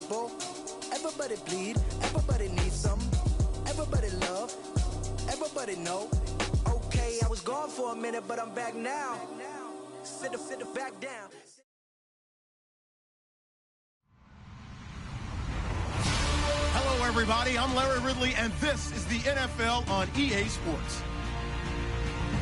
people. Everybody bleed, everybody needs some. Everybody love, everybody know. Okay, I was gone for a minute, but I'm back now. Sit back down. Hello, everybody. I'm Larry Ridley, and this is the NFL on EA Sports.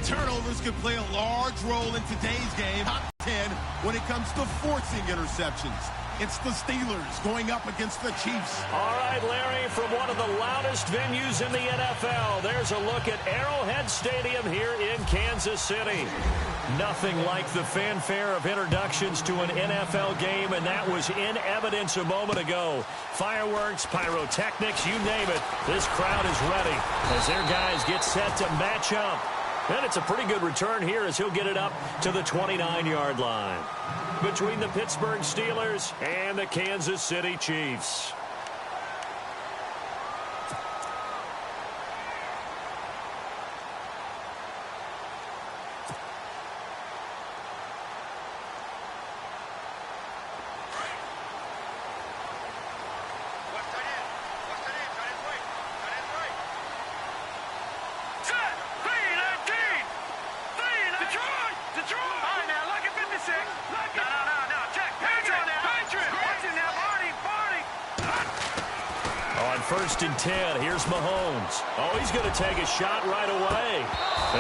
Turnovers could play a large role in today's game, top 10, when it comes to forcing interceptions. It's the Steelers going up against the Chiefs. All right, Larry, from one of the loudest venues in the NFL, there's a look at Arrowhead Stadium here in Kansas City. Nothing like the fanfare of introductions to an NFL game, and that was in evidence a moment ago. Fireworks, pyrotechnics, you name it. This crowd is ready as their guys get set to match up. And it's a pretty good return here as he'll get it up to the 29-yard line. Between the Pittsburgh Steelers and the Kansas City Chiefs. First and 10, here's Mahomes. Oh, he's going to take a shot right away.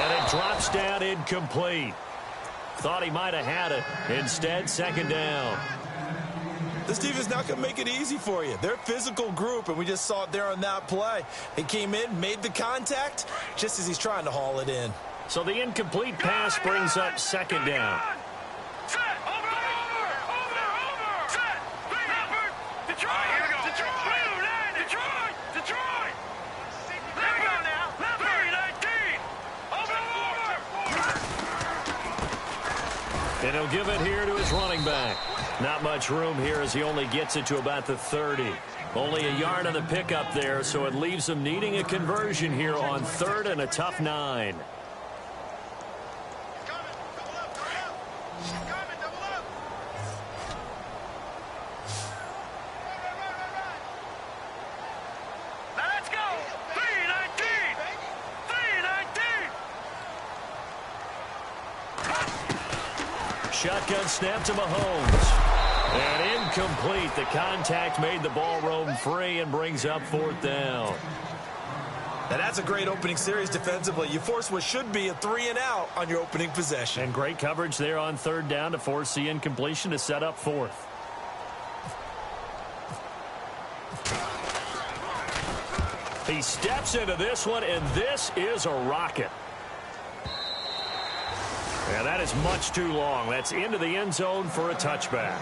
And it drops down incomplete. Thought he might have had it. Instead, second down. This defense not going to make it easy for you. They're a physical group, and we just saw it there on that play. He came in, made the contact, just as he's trying to haul it in. So the incomplete pass brings up second down. And he'll give it here to his running back. Not much room here as he only gets it to about the 30. Only a yard on the pickup there, so it leaves him needing a conversion here on third and a tough 9. Shotgun snap to Mahomes. And incomplete. The contact made the ball roam free and brings up fourth down. Now that's a great opening series defensively. You force what should be a 3-and-out on your opening possession. And great coverage there on third down to force the incompletion to set up fourth. He steps into this one, and this is a rocket. And that is much too long. That's into the end zone for a touchback.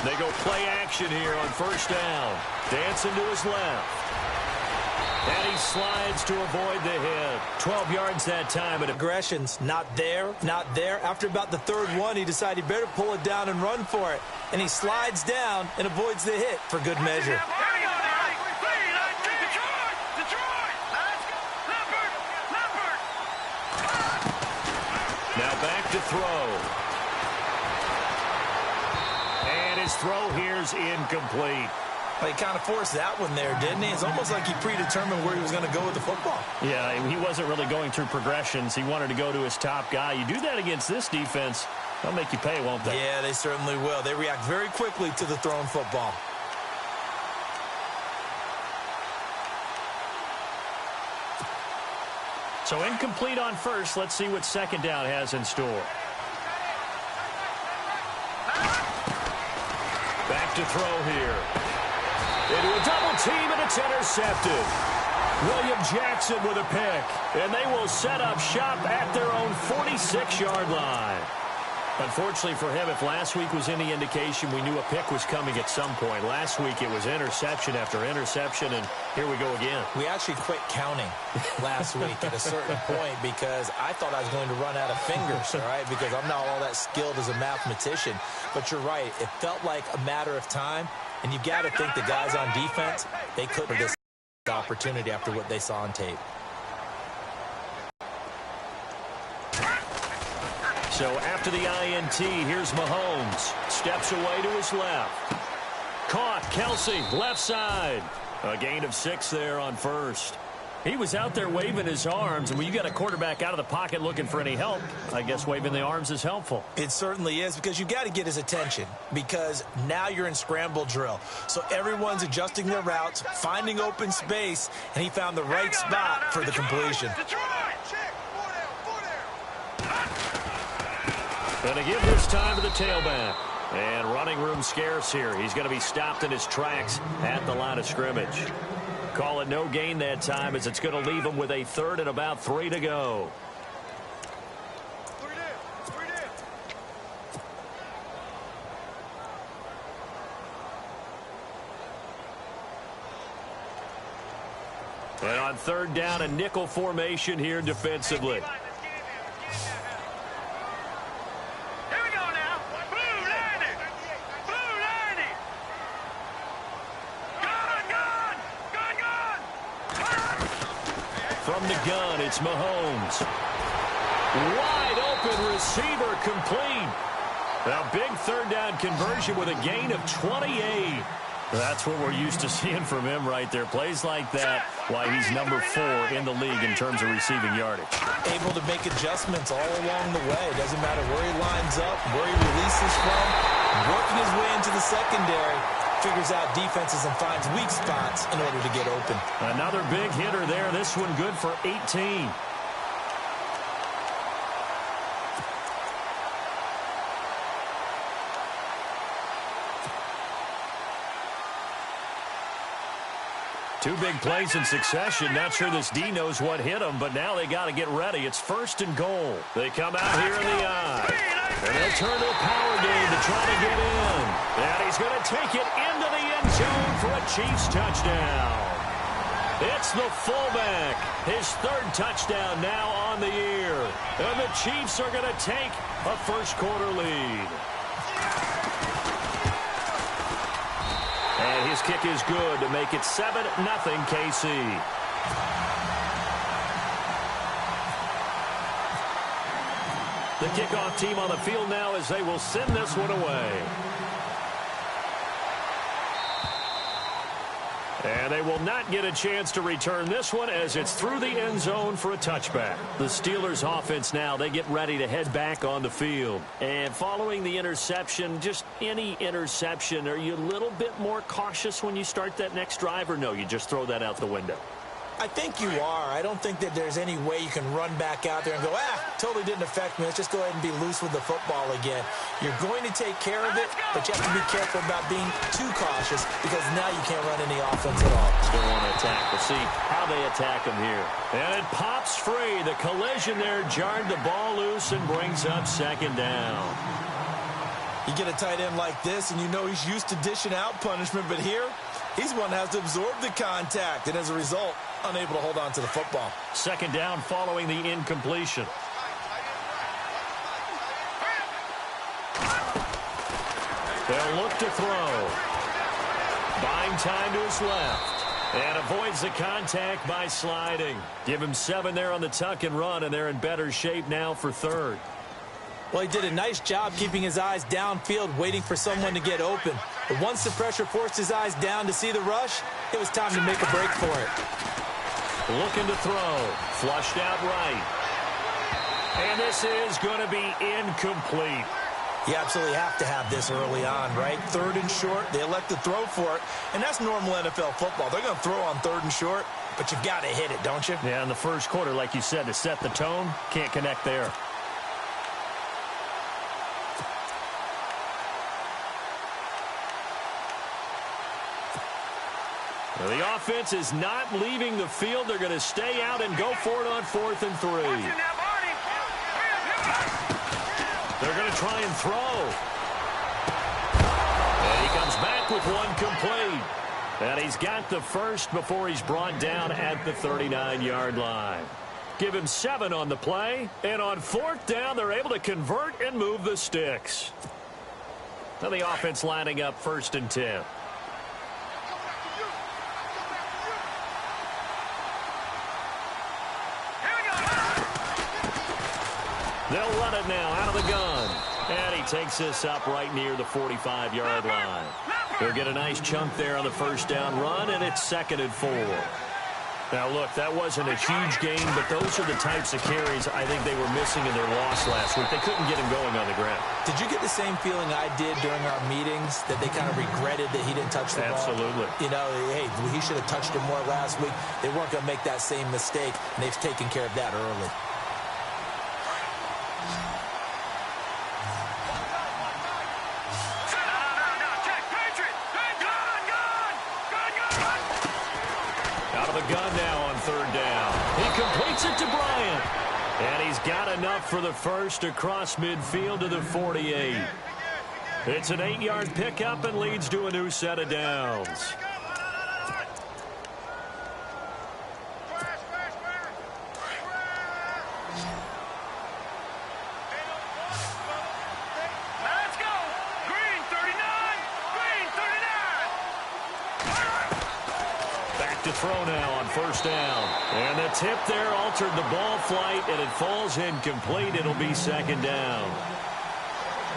They go play action here on first down. Dancing to his left. And he slides to avoid the hit. 12 yards that time. And aggression's not there, not there. After about the third one, he decided he better pull it down and run for it. And he slides down and avoids the hit for good measure. Now back to throw. His throw here's incomplete. Well, he kind of forced that one there, didn't he? It's almost like he predetermined where he was going to go with the football. Yeah, he wasn't really going through progressions. He wanted to go to his top guy. You do that against this defense, they'll make you pay, won't they? Yeah, they certainly will. They react very quickly to the thrown football. So incomplete on first. Let's see what second down has in store. Back to throw here. Into a double team, and it's intercepted. William Jackson with a pick. And they will set up shop at their own 46-yard line. Unfortunately for him, if last week was any indication, we knew a pick was coming at some point. Last week it was interception after interception, and here we go again. We actually quit counting last week at a certain point because I thought I was going to run out of fingers, all right, because I'm not all that skilled as a mathematician. But you're right. It felt like a matter of time, and you've got to think the guys on defense, they couldn't have this opportunity after what they saw on tape. So after the INT, here's Mahomes. Steps away to his left. Caught. Kelsey, left side. A gain of 6 there on first. He was out there waving his arms, and when you got a quarterback out of the pocket looking for any help, I guess waving the arms is helpful. It certainly is, because you got to get his attention, because now you're in scramble drill. So everyone's adjusting their routes, finding open space, and he found the right spot for the completion. Going to give this time to the tailback. And running room scarce here. He's going to be stopped in his tracks at the line of scrimmage. Call it no gain that time, as it's going to leave him with a 3rd and about 3 to go. And on 3rd down, a nickel formation here defensively. From the gun, it's Mahomes. Wide open receiver complete. A big 3rd down conversion with a gain of 28. That's what we're used to seeing from him right there. Plays like that, why he's number 4 in the league in terms of receiving yardage. Able to make adjustments all along the way. Doesn't matter where he lines up, where he releases from. Working his way into the secondary. Figures out defenses and finds weak spots in order to get open. Another big hitter there. This one good for 18. Two big plays in succession. Not sure this D knows what hit him, but now they got to get ready. It's 1st and goal. They come out here in the eye. And they'll turn to a power game to try to get in. And he's going to take it into the end zone for a Chiefs touchdown. It's the fullback. His 3rd touchdown now on the year. And the Chiefs are going to take a first-quarter lead. And his kick is good to make it 7-0 KC. The kickoff team on the field now as they will send this one away. And they will not get a chance to return this one as it's through the end zone for a touchback. The Steelers offense now, they get ready to head back on the field. And following the interception, just any interception, are you a little bit more cautious when you start that next drive, or no, you just throw that out the window? I think you are. I don't think that there's any way you can run back out there and go, totally didn't affect me. Let's just go ahead and be loose with the football again. You're going to take care of it, but you have to be careful about being too cautious because now you can't run any offense at all. Still want to attack. We'll see how they attack him here. And it pops free. The collision there jarred the ball loose and brings up 2nd down. You get a tight end like this, and you know he's used to dishing out punishment, but here, he's one that has to absorb the contact, and as a result, unable to hold on to the football. 2nd down following the incompletion. They'll look to throw. Buying time to his left. And avoids the contact by sliding. Give him 7 there on the tuck and run, and they're in better shape now for 3rd. Well, he did a nice job keeping his eyes downfield, waiting for someone to get open. But once the pressure forced his eyes down to see the rush, it was time to make a break for it. Looking to throw. Flushed out right. And this is going to be incomplete. You absolutely have to have this early on, right? 3rd and short, they elect to throw for it, and that's normal NFL football. They're going to throw on 3rd and short, but you've got to hit it, don't you? Yeah, in the first quarter, like you said, to set the tone, can't connect there. Well, the offense is not leaving the field. They're going to stay out and go for it on 4th and 3. They're going to try and throw. And he comes back with one complete. And he's got the first before he's brought down at the 39-yard line. Give him 7 on the play. And on 4th down, they're able to convert and move the sticks. Now the offense lining up 1st and 10. They'll run it now out of the gun. And he takes this up right near the 45-yard line. He'll get a nice chunk there on the 1st down run, and it's 2nd and 4. Now, look, that wasn't a huge gain, but those are the types of carries I think they were missing in their loss last week. They couldn't get him going on the ground. Did you get the same feeling I did during our meetings, that they kind of regretted that he didn't touch the ball? Absolutely. You know, hey, he should have touched him more last week. They weren't going to make that same mistake, and they've taken care of that early. Gun now on 3rd down. He completes it to Bryant. And he's got enough for the first across midfield to the 48. It's an 8-yard pickup and leads to a new set of downs. To throw now on 1st down. And the tip there altered the ball flight, and it falls incomplete. It'll be 2nd down.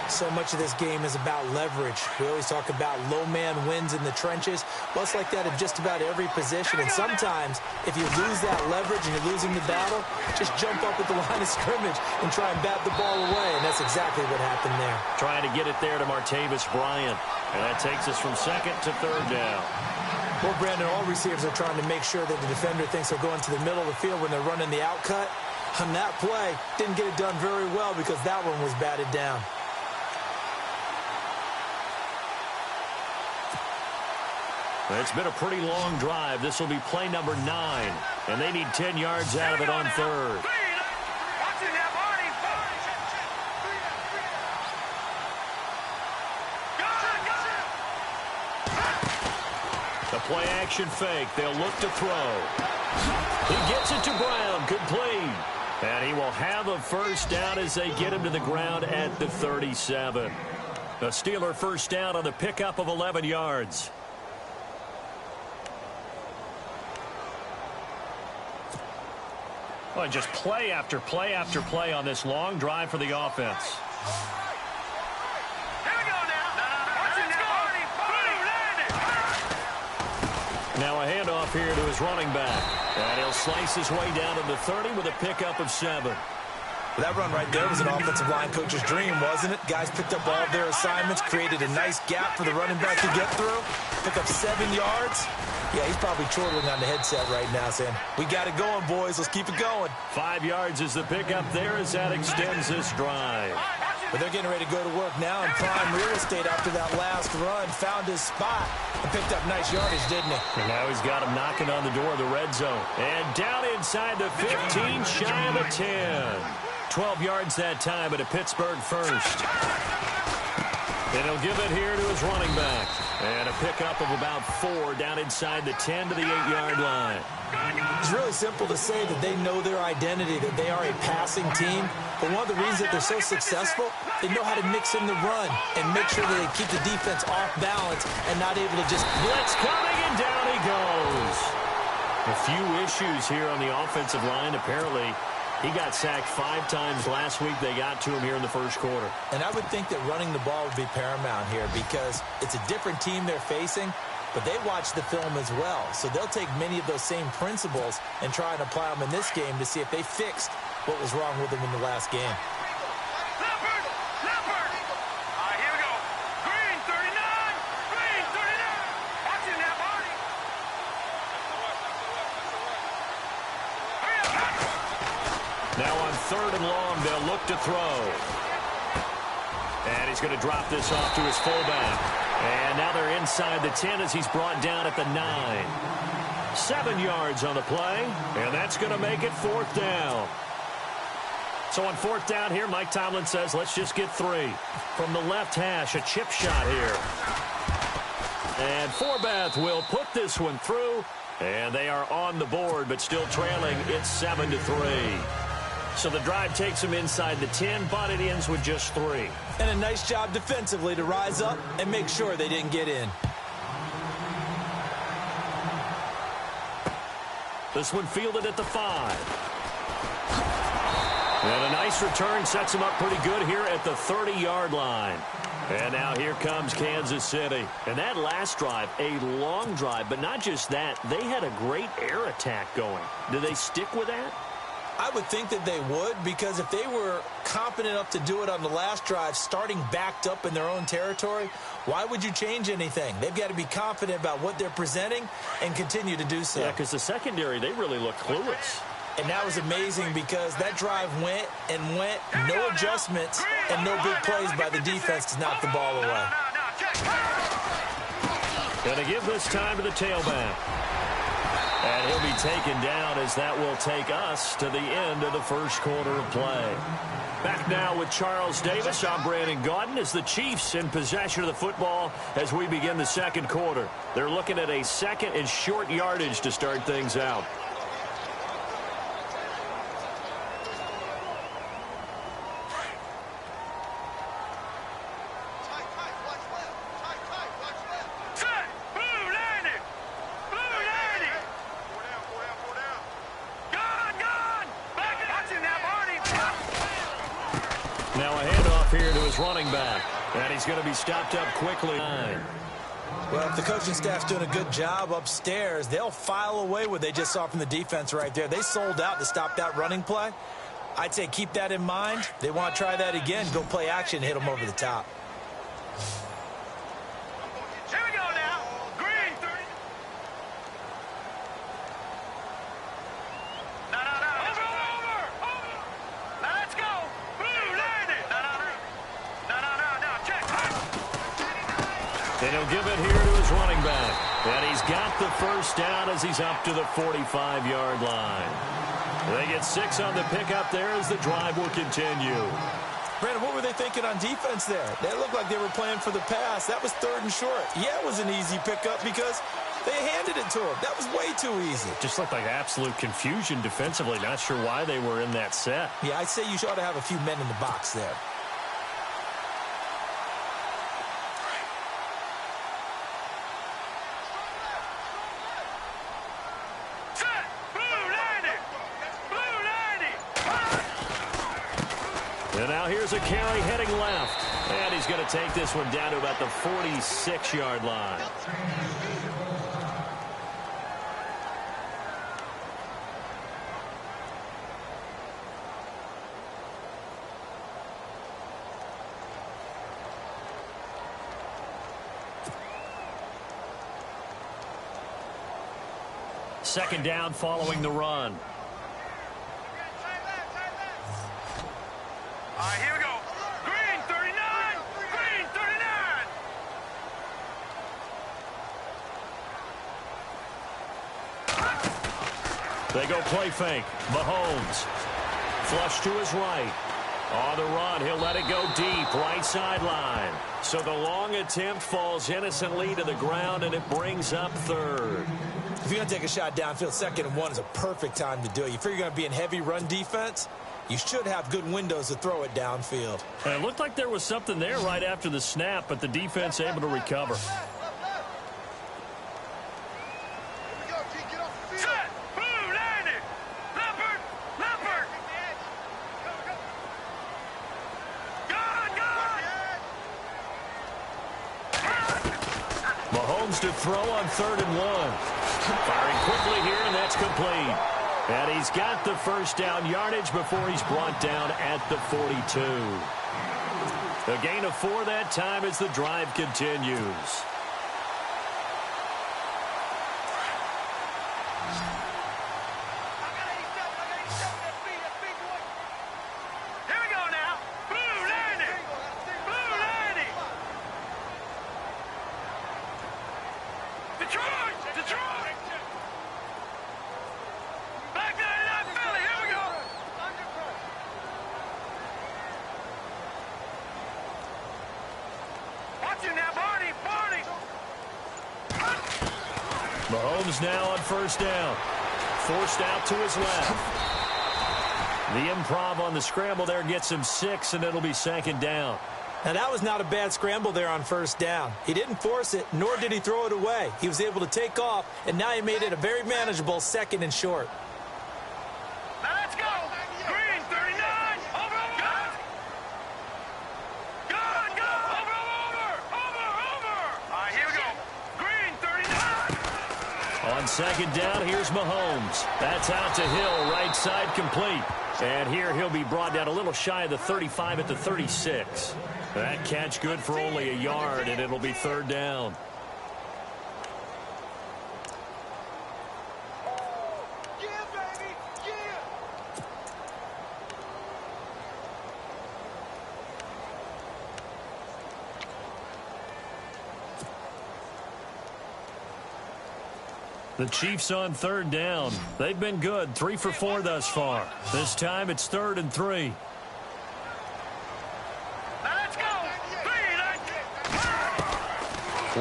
So much of this game is about leverage. We always talk about low man wins in the trenches. Well, it's like that in just about every position. And sometimes, if you lose that leverage and you're losing the battle, just jump up at the line of scrimmage and try and bat the ball away. And that's exactly what happened there. Trying to get it there to Martavis Bryant. And that takes us from 2nd to 3rd down. Well, Brandon, all receivers are trying to make sure that the defender thinks they're going to the middle of the field when they're running the out cut. On that play, didn't get it done very well because that one was batted down. It's been a pretty long drive. This will be play number 9, and they need 10 yards out of it on 3rd. The play action fake. They'll look to throw. He gets it to Brown. Complete. And he will have a 1st down as they get him to the ground at the 37. The Steeler 1st down on the pickup of 11 yards. Well, just play after play after play on this long drive for the offense. Now a handoff here to his running back. And he'll slice his way down to the 30 with a pickup of 7. Well, that run right there was an offensive line coach's dream, wasn't it? Guys picked up all of their assignments, created a nice gap for the running back to get through, pick up 7 yards. Yeah, he's probably chortling on the headset right now saying, we got it going, boys. Let's keep it going. 5 yards is the pickup there as that extends this drive. But they're getting ready to go to work now in prime real estate after that last run. Found his spot and picked up nice yardage, didn't he? And now he's got him knocking on the door of the red zone. And down inside the 15, shy of the 10. 12 yards that time, but a Pittsburgh first. And he'll give it here to his running back. And a pickup of about 4 down inside the 10 to the 8-yard line. It's really simple to say that they know their identity, that they are a passing team. But one of the reasons that they're so successful, they know how to mix in the run and make sure that they keep the defense off balance and not able to just blitz coming, and down he goes. A few issues here on the offensive line. Apparently, he got sacked 5 times last week. They got to him here in the first quarter. And I would think that running the ball would be paramount here because it's a different team they're facing, but they watch the film as well. So they'll take many of those same principles and try and apply them in this game to see if they fixed what was wrong with them in the last game. Now on 3rd and long, they'll look to throw. And he's going to drop this off to his fullback. And now they're inside the 10 as he's brought down at the 9. 7 yards on the play, and that's going to make it 4th down. So on 4th down here, Mike Tomlin says, let's just get 3. From the left hash, a chip shot here. And Forbath will put this one through. And they are on the board, but still trailing. It's 7-3. So the drive takes them inside the 10, but it ends with just 3. And a nice job defensively to rise up and make sure they didn't get in. This one fielded at the 5. And a nice return sets them up pretty good here at the 30-yard line. And now here comes Kansas City. And that last drive, a long drive, but not just that. They had a great air attack going. Do they stick with that? I would think that they would, because if they were confident enough to do it on the last drive, starting backed up in their own territory, why would you change anything? They've got to be confident about what they're presenting and continue to do so. Yeah, because the secondary, they really look clueless. And that was amazing because that drive went and went, no adjustments and no big plays by the defense to knock the ball away. Going to give this time to the tailback. And he'll be taken down as that will take us to the end of the first quarter of play. Back now with Charles Davis. I'm Brandon Gaudin as the Chiefs in possession of the football as we begin the second quarter. They're looking at a 2nd and short yardage to start things out. Running back, and he's going to be stopped up quickly. Well, if the coaching staff's doing a good job upstairs, they'll file away what they just saw from the defense right there. They sold out to stop that running play. I'd say keep that in mind. They want to try that again, go play action, hit them over the top. Here we go now. Green. No. Over. Now let's go. Blue, land it. No. Check. And he'll give it here to his running back. And he's got the first down as he's up to the 45-yard line. They get 6 on the pickup there as the drive will continue. Brandon, what were they thinking on defense there? They looked like they were playing for the pass. That was 3rd and short. Yeah, it was an easy pickup because they handed it to him. That was way too easy. Just looked like absolute confusion defensively. Not sure why they were in that set. Yeah, I'd say you ought to have a few men in the box there. And now here's a carry heading left. And he's going to take this one down to about the 46-yard line. Second down following the run. All right, here we go. Green, 39. Green, 39. They go play fake. Mahomes. Flush to his right. On the run, he'll let it go deep. Right sideline. So the long attempt falls innocently to the ground, and it brings up 3rd. If you're going to take a shot downfield, 2nd and 1 is a perfect time to do it. You figure you're going to be in heavy run defense, you should have good windows to throw it downfield. And it looked like there was something there right after the snap, but the defense able to recover. Set. Blue, land it. Leopard. Gone. Mahomes to throw on 3rd and 1. Firing quickly here, and that's complete. And he's got the first down yardage before he's brought down at the 42. A gain of 4 that time as the drive continues. Here we go now. Blue, land it. Detroit. Back 99 Philly. Here we go. Mahomes now on first down. Forced out to his left. The improv on the scramble there gets him 6, and it'll be second down. Now, that was not a bad scramble there on first down. He didn't force it, nor did he throw it away. He was able to take off, and now he made it a very manageable 2nd and short. Now let's go. Green, 39. Over, over. Good, go. Over, over. Over, over. All right, here we go. Green, 39. On second down, here's Mahomes. That's out to Hill, right side complete. And here he'll be brought down a little shy of the 35 at the 36. That catch good for only a yard, and it'll be third down. Yeah, baby. Yeah. The Chiefs on third down. They've been good, 3 for 4 thus far. This time it's 3rd and 3. Now let's go. Green.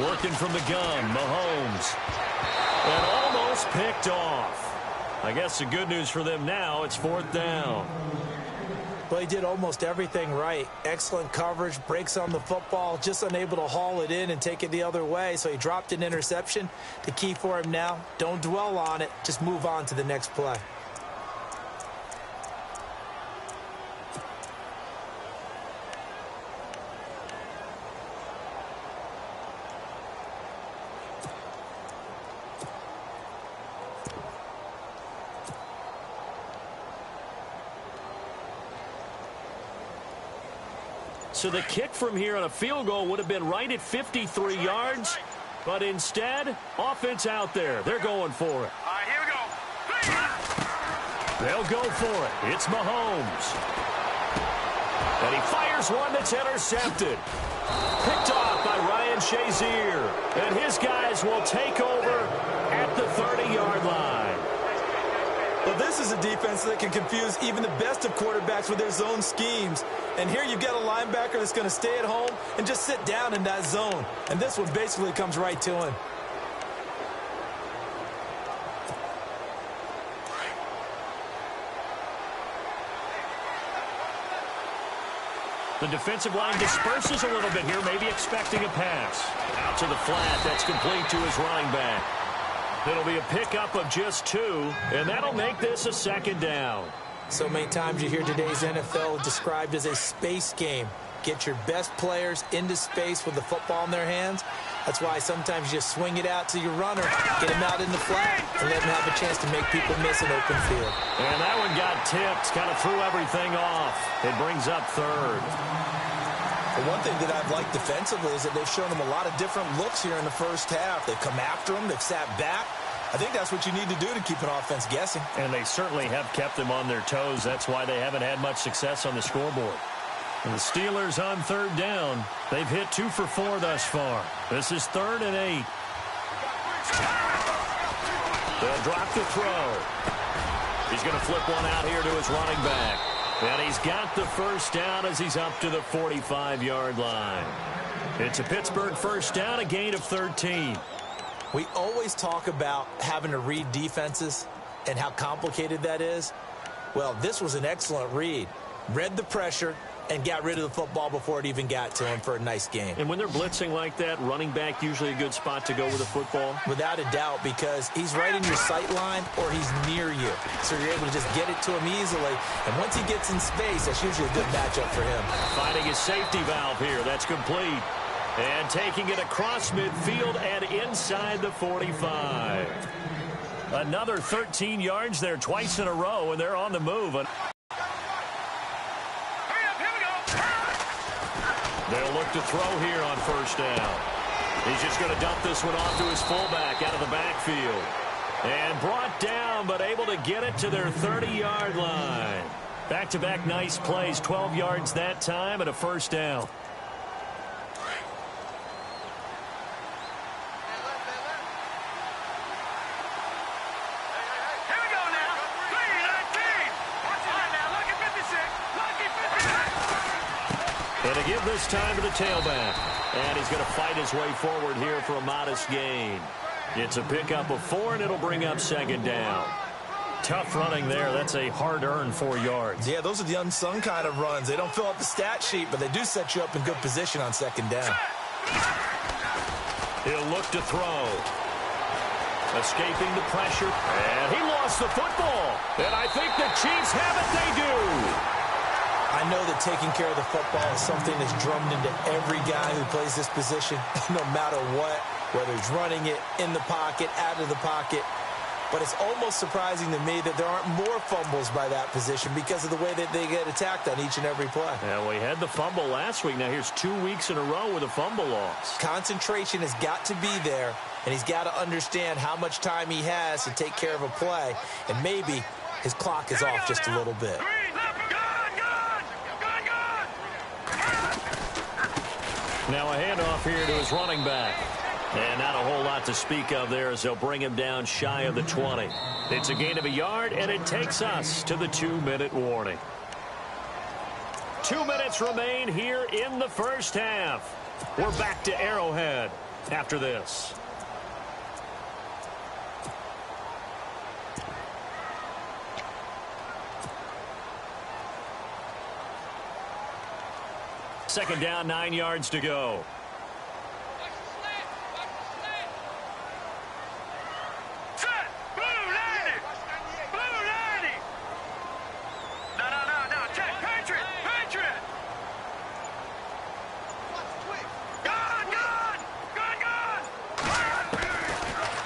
Working from the gun, Mahomes. And almost picked off. I guess the good news for them now, it's 4th down. Well, he did almost everything right. Excellent coverage, breaks on the football, just unable to haul it in and take it the other way. So he dropped an interception. The key for him now, don't dwell on it. Just move on to the next play. So the kick from here on a field goal would have been right at 53 yards. But instead, offense out there. They're going for it. All right, here we go. They'll go for it. It's Mahomes. And he fires one that's intercepted. Picked off by Ryan Shazier. And his guys will take over at the 30-yard line. Well, this is a defense that can confuse even the best of quarterbacks with their zone schemes. And here you've got a linebacker that's going to stay at home and just sit down in that zone. And this one basically comes right to him. The defensive line disperses a little bit here, maybe expecting a pass. Out to the flat, that's complete to his running back. It'll be a pickup of just 2, and that'll make this a 2nd down. So many times you hear today's NFL described as a space game. Get your best players into space with the football in their hands. That's why sometimes you just swing it out to your runner, get him out in the flat, and let him have a chance to make people miss an open field. And that one got tipped, kind of threw everything off. It brings up 3rd. The one thing that I've liked defensively is that they've shown them a lot of different looks here in the first half. They've come after them. They've sat back. I think that's what you need to do to keep an offense guessing. And they certainly have kept them on their toes. That's why they haven't had much success on the scoreboard. And the Steelers on third down. They've hit 2 for 4 thus far. This is 3rd and 8. They'll drop the throw. He's going to flip one out here to his running back. And he's got the first down as he's up to the 45-yard line. It's a Pittsburgh first down, a gain of 13. We always talk about having to read defenses and how complicated that is. Well, this was an excellent read. Read the pressure and got rid of the football before it even got to him for a nice game. And when they're blitzing like that, running back usually a good spot to go with the football? Without a doubt, because he's right in your sight line or he's near you. So you're able to just get it to him easily. And once he gets in space, that's usually a good matchup for him. Finding his safety valve here. That's complete. And taking it across midfield and inside the 45. Another 13 yards there twice in a row, and they're on the move. They'll look to throw here on first down. He's just going to dump this one off to his fullback out of the backfield. And brought down, but able to get it to their 30-yard line. Back-to-back nice plays, 12 yards that time and a first down. And to give this time to the tailback. And he's going to fight his way forward here for a modest gain. It's a pickup of 4, and it'll bring up second down. Tough running there. That's a hard-earned 4 yards. Yeah, those are the unsung kind of runs. They don't fill up the stat sheet, but they do set you up in good position on second down. He'll look to throw. Escaping the pressure. And he lost the football. And I think the Chiefs have it. They do. I know that taking care of the football is something that's drummed into every guy who plays this position, no matter what, whether he's running it, in the pocket, out of the pocket. But it's almost surprising to me that there aren't more fumbles by that position because of the way that they get attacked on each and every play. Yeah, we had the fumble last week. Now here's 2 weeks in a row with a fumble loss. Concentration has got to be there, and he's got to understand how much time he has to take care of a play, and maybe his clock is off just a little bit. Now a handoff here to his running back. And not a whole lot to speak of there as they'll bring him down shy of the 20. It's a gain of a yard, and it takes us to the 2-minute warning. 2 minutes remain here in the first half. We're back to Arrowhead after this. Second down, 9 yards to go.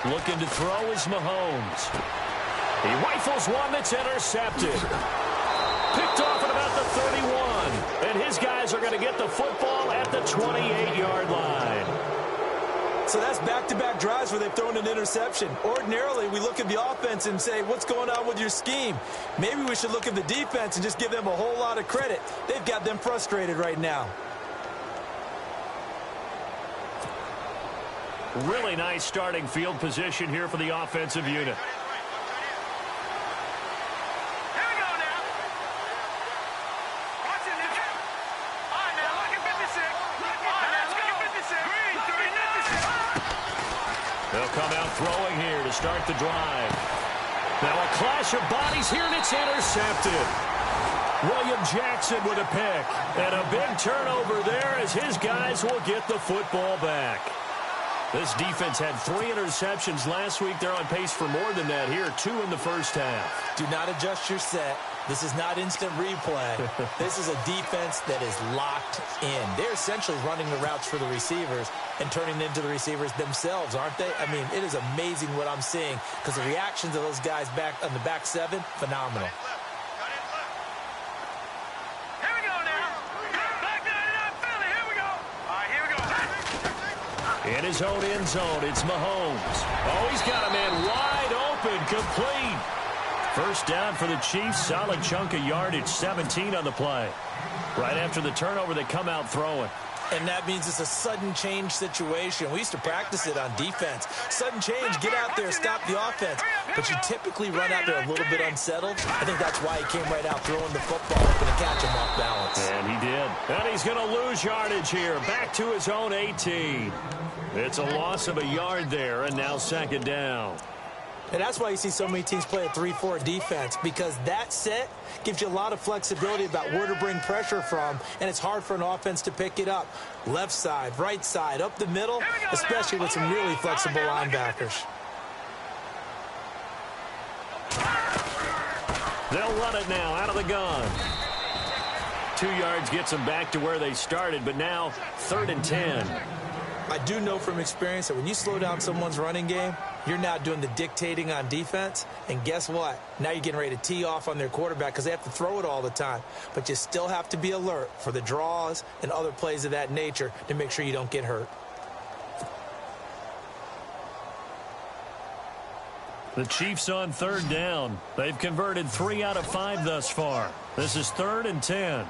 Looking to throw is Mahomes. He rifles one that's intercepted. Picked off at about the 31. And his guys are going to get the football at the 28-yard line. So that's back-to-back drives where they've thrown an interception. Ordinarily, we look at the offense and say, what's going on with your scheme? Maybe we should look at the defense and just give them a whole lot of credit. They've got them frustrated right now. Really nice starting field position here for the offensive unit. They'll come out throwing here to start the drive. Now a clash of bodies here, and it's intercepted. William Jackson with a pick. And a big turnover there as his guys will get the football back. This defense had 3 interceptions last week. They're on pace for more than that here, 2 in the first half. Do not adjust your set. This is not instant replay. This is a defense that is locked in. They're essentially running the routes for the receivers and turning into the receivers themselves, aren't they? I mean, it is amazing what I'm seeing because the reactions of those guys back on the back 7, phenomenal. In his own end zone, it's Mahomes. Oh, he's got a man wide open, complete. First down for the Chiefs, solid chunk of yardage, 17 on the play. Right after the turnover, they come out throwing. And that means it's a sudden change situation. We used to practice it on defense. Sudden change, get out there, stop the offense. But you typically run out there a little bit unsettled. I think that's why he came right out throwing the football, hoping to catch him off balance. And he did. And he's going to lose yardage here, back to his own 18. It's a loss of a yard there, and now second down. And that's why you see so many teams play a 3-4 defense, because that set gives you a lot of flexibility about where to bring pressure from, and it's hard for an offense to pick it up. Left side, right side, up the middle, especially with some really flexible linebackers. They'll run it now out of the gun. 2 yards gets them back to where they started, but now 3rd and 10. I do know from experience that when you slow down someone's running game, you're now doing the dictating on defense. And guess what? Now you're getting ready to tee off on their quarterback because they have to throw it all the time. But you still have to be alert for the draws and other plays of that nature to make sure you don't get hurt. The Chiefs on 3rd down. They've converted 3 out of 5 thus far. This is 3rd and 10.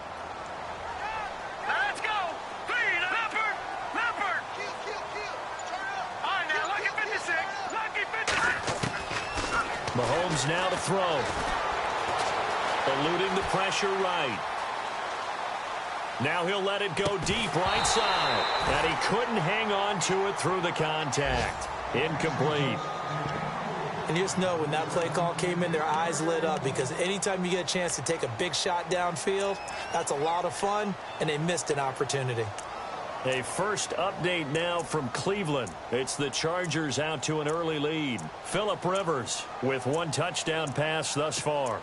Mahomes now to throw. Eluding the pressure right. Now he'll let it go deep right side. And he couldn't hang on to it through the contact. Incomplete. And you just know when that play call came in, their eyes lit up, because anytime you get a chance to take a big shot downfield, that's a lot of fun, and they missed an opportunity. A first update now from Cleveland. It's the Chargers out to an early lead. Phillip Rivers with one touchdown pass thus far.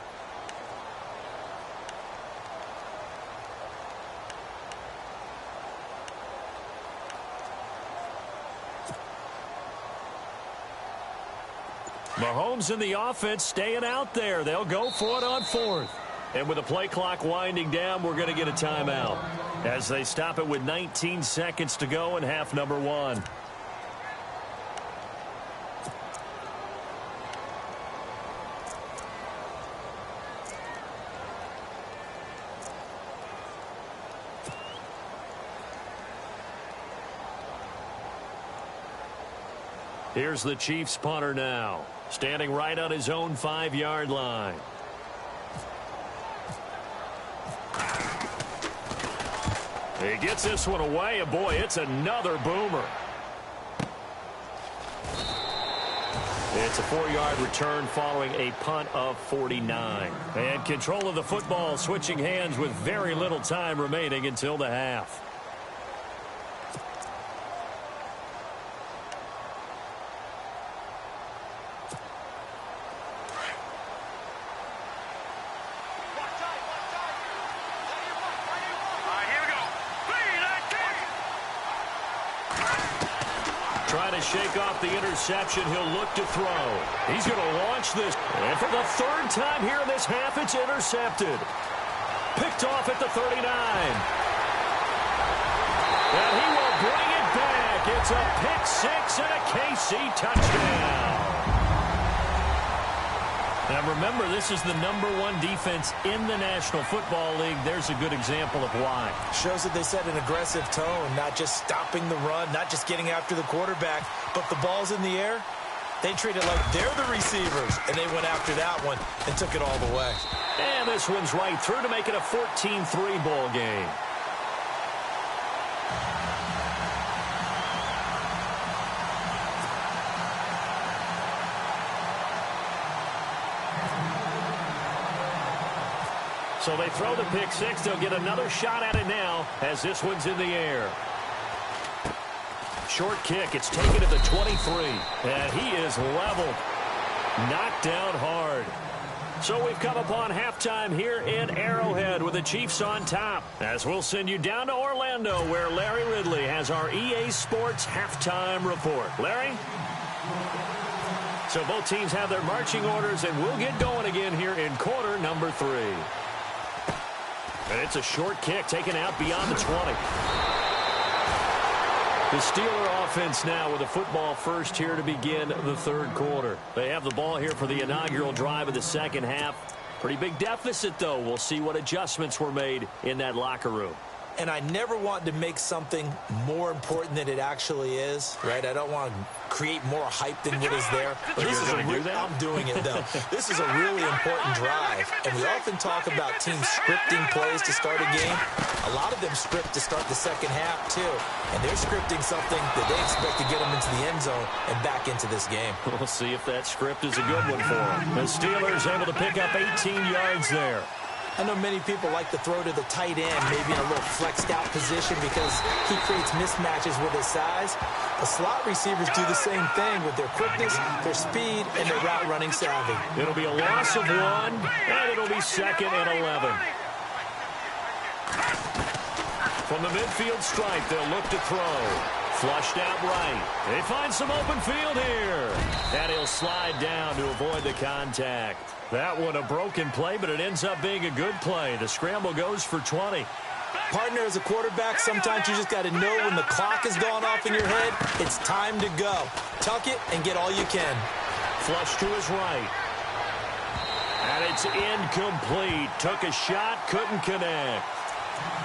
Mahomes and the offense staying out there. They'll go for it on fourth. And with the play clock winding down, we're going to get a timeout as they stop it with 19 seconds to go in half number one. Here's the Chiefs punter now, standing right on his own 5-yard line. He gets this one away, and boy, it's another boomer. It's a 4-yard return following a punt of 49. And control of the football, switching hands with very little time remaining until the half. Trying to shake off the interception. He'll look to throw. He's going to launch this. And for the third time here in this half, it's intercepted. Picked off at the 39. And he will bring it back. It's a pick six and a KC touchdown. Now remember, this is the #1 defense in the National Football League. There's a good example of why. Shows that they set an aggressive tone, not just stopping the run, not just getting after the quarterback, but the ball's in the air. They treat it like they're the receivers, and they went after that one and took it all the way. And this one's right through to make it a 14-3 ball game. So they throw the pick six. They'll get another shot at it now as this one's in the air. Short kick. It's taken at the 23. And he is leveled. Knocked down hard. So we've come upon halftime here in Arrowhead with the Chiefs on top. As we'll send you down to Orlando where Larry Ridley has our EA Sports halftime report. Larry? So both teams have their marching orders, and we'll get going again here in quarter number 3. And it's a short kick taken out beyond the 20. The Steeler offense now with a football first here to begin the third quarter. They have the ball here for the inaugural drive of the second half. Pretty big deficit, though. We'll see what adjustments were made in that locker room. And I never want to make something more important than it actually is, right? I don't want to create more hype than what is there. But this is I'm doing it, though. This is a really important drive. And we often talk about teams scripting plays to start a game. A lot of them script to start the second half, too. And they're scripting something that they expect to get them into the end zone and back into this game. We'll see if that script is a good one for them. The Steelers able to pick up 18 yards there. I know many people like to throw to the tight end, maybe in a little flexed out position because he creates mismatches with his size. The slot receivers do the same thing with their quickness, their speed, and their route running savvy. It'll be a loss of 1, and it'll be 2nd and 11. From the midfield stripe, they'll look to throw. Flushed out right. They find some open field here. And he'll slide down to avoid the contact. That one a broken play, but it ends up being a good play. The scramble goes for 20. Partner, as a quarterback, sometimes you just got to know when the clock has gone off in your head, it's time to go. Tuck it and get all you can. Flush to his right. And it's incomplete. Took a shot, couldn't connect.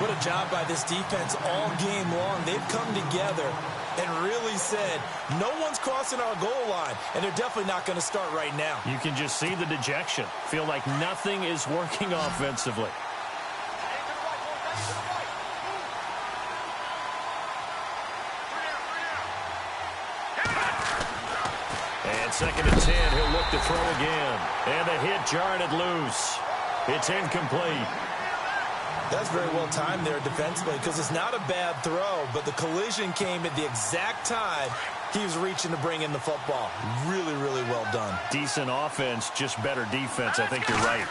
What a job by this defense all game long. They've come together and really said, no one's crossing our goal line, and they're definitely not going to start right now. You can just see the dejection. Feel like nothing is working offensively. 2nd and 10. He'll look to throw again. And the hit jarred it loose. It's incomplete. That's very well timed there defensively because it's not a bad throw, but the collision came at the exact time he was reaching to bring in the football. Really, really well done. Decent offense, just better defense. I think you're right.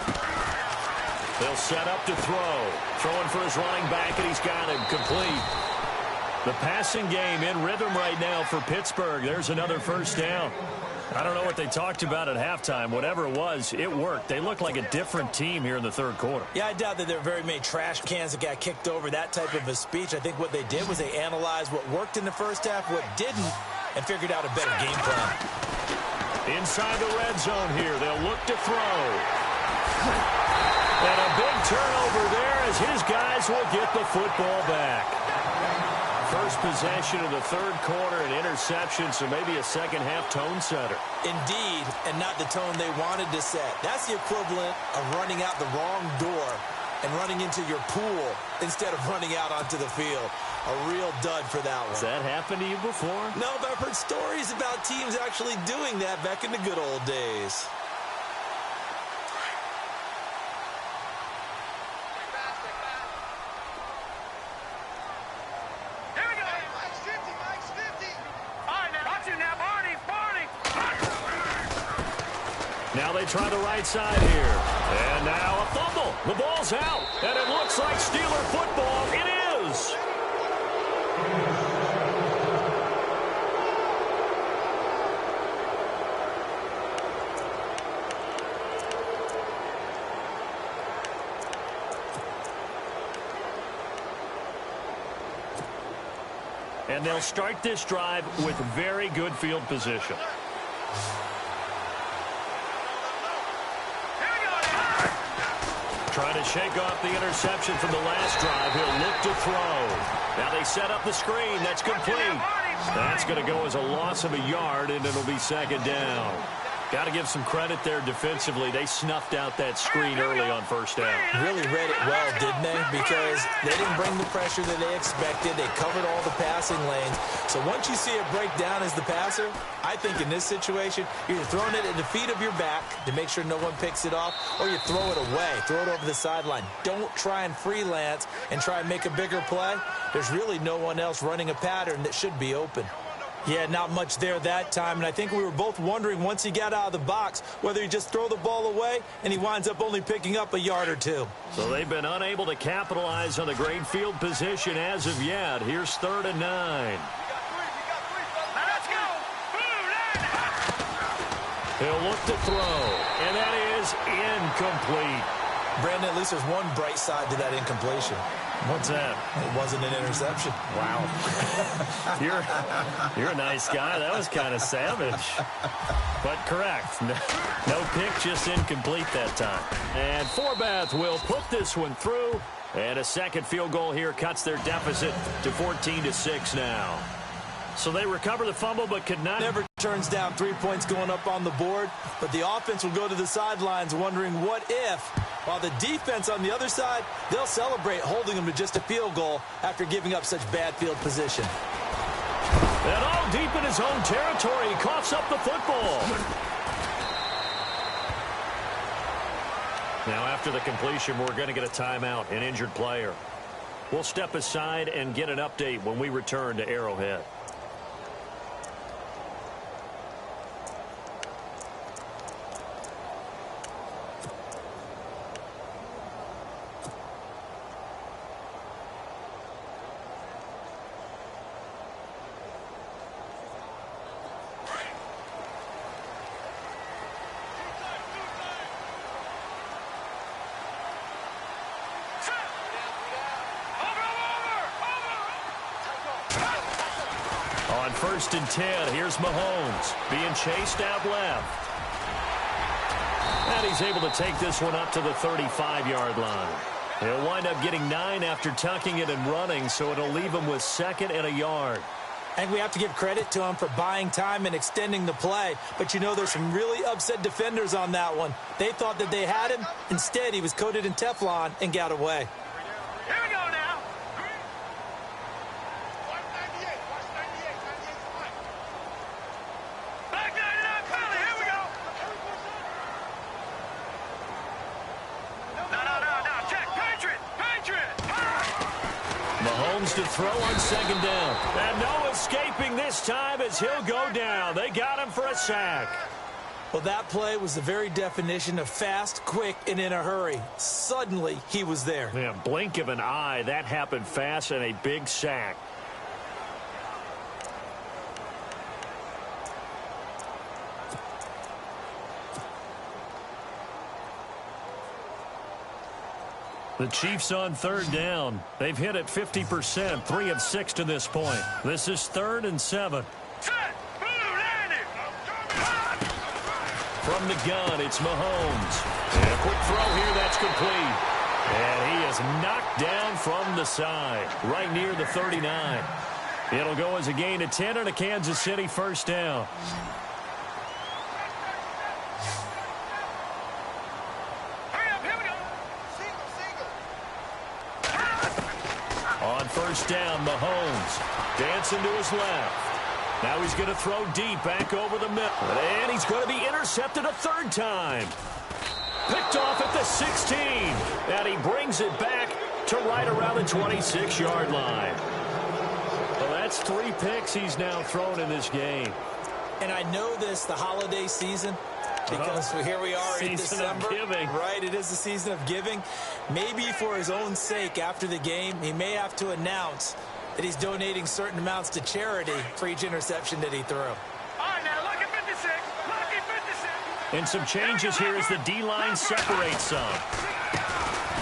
They'll set up to throw. Throwing for his running back, and he's got him complete. The passing game in rhythm right now for Pittsburgh. There's another first down. I don't know what they talked about at halftime. Whatever it was, it worked. They look like a different team here in the third quarter. Yeah, I doubt that there are very many trash cans that got kicked over, that type of a speech. I think what they did was they analyzed what worked in the first half, what didn't, and figured out a better game plan. Inside the red zone here, they'll look to throw. And a big turnover there as his guys will get the football back. First possession of the third quarter, an interception, so maybe a second-half tone setter. Indeed, and not the tone they wanted to set. That's the equivalent of running out the wrong door and running into your pool instead of running out onto the field. A real dud for that one. Has that happened to you before? No, but I've heard stories about teams actually doing that back in the good old days. Now they try the right side here. And now a fumble. The ball's out. And it looks like Steeler football. It is. And they'll start this drive with very good field position. Trying to shake off the interception from the last drive. He'll look to throw. Now they set up the screen. That's complete. That's going to go as a loss of a yard, and it'll be second down. Got to give some credit there defensively. They snuffed out that screen early on first down. Really read it well, didn't they? Because they didn't bring the pressure that they expected. They covered all the passing lanes. So once you see it break down as the passer, I think in this situation, you're either throwing it at the feet of your back to make sure no one picks it off, or you throw it away. Throw it over the sideline. Don't try and freelance and try and make a bigger play. There's really no one else running a pattern that should be open. Yeah, not much there that time, and I think we were both wondering once he got out of the box whether he just throw the ball away and he winds up only picking up a yard or two. So they've been unable to capitalize on the great field position as of yet. Here's 3rd and 9. Let's go. He'll look to throw, and that is incomplete. Brandon, at least there's one bright side to that incompletion. What's that? It wasn't an interception. Wow. You're a nice guy. That was kind of savage. But correct. No pick, just incomplete that time. And Forbath will put this one through. And a second field goal here cuts their deficit to 14-6 now. So they recover the fumble but could not. Never turns down 3 points going up on the board. But the offense will go to the sidelines wondering what if. While the defense on the other side, they'll celebrate holding them to just a field goal after giving up such bad field position. And all deep in his own territory, he coughs up the football. Now after the completion, we're going to get a timeout, an injured player. We'll step aside and get an update when we return to Arrowhead. On 1st and 10, here's Mahomes being chased out left. And he's able to take this one up to the 35-yard line. He'll wind up getting 9 after tucking it and running, so it'll leave him with 2nd and a yard. And we have to give credit to him for buying time and extending the play. But you know, there's some really upset defenders on that one. They thought that they had him. Instead, he was coated in Teflon and got away. Here we go now. Back 99, Philly. Mahomes to throw on second down. And no escaping this time as he'll go down. They got him for a sack. Well, that play was the very definition of fast, quick, and in a hurry. Suddenly, he was there. Yeah, blink of an eye. That happened fast and a big sack. The Chiefs on third down. They've hit it 50%, 3 of 6 to this point. This is 3rd and 7. From the gun, it's Mahomes. And a quick throw here, that's complete. And he is knocked down from the side, right near the 39. It'll go as a gain of 10 and a Kansas City first down. On first down, Mahomes dancing to his left. Now he's going to throw deep back over the middle. And he's going to be intercepted a third time. Picked off at the 16. And he brings it back to right around the 26-yard line. Well, that's 3 picks he's now thrown in this game. And I know this, the holiday season, because here we are in December. Right, it is the season of giving. Maybe for his own sake after the game, he may have to announce that he's donating certain amounts to charity for each interception that he threw. All right, now look at 56. Look at 56. And some changes here as the D-line separates some.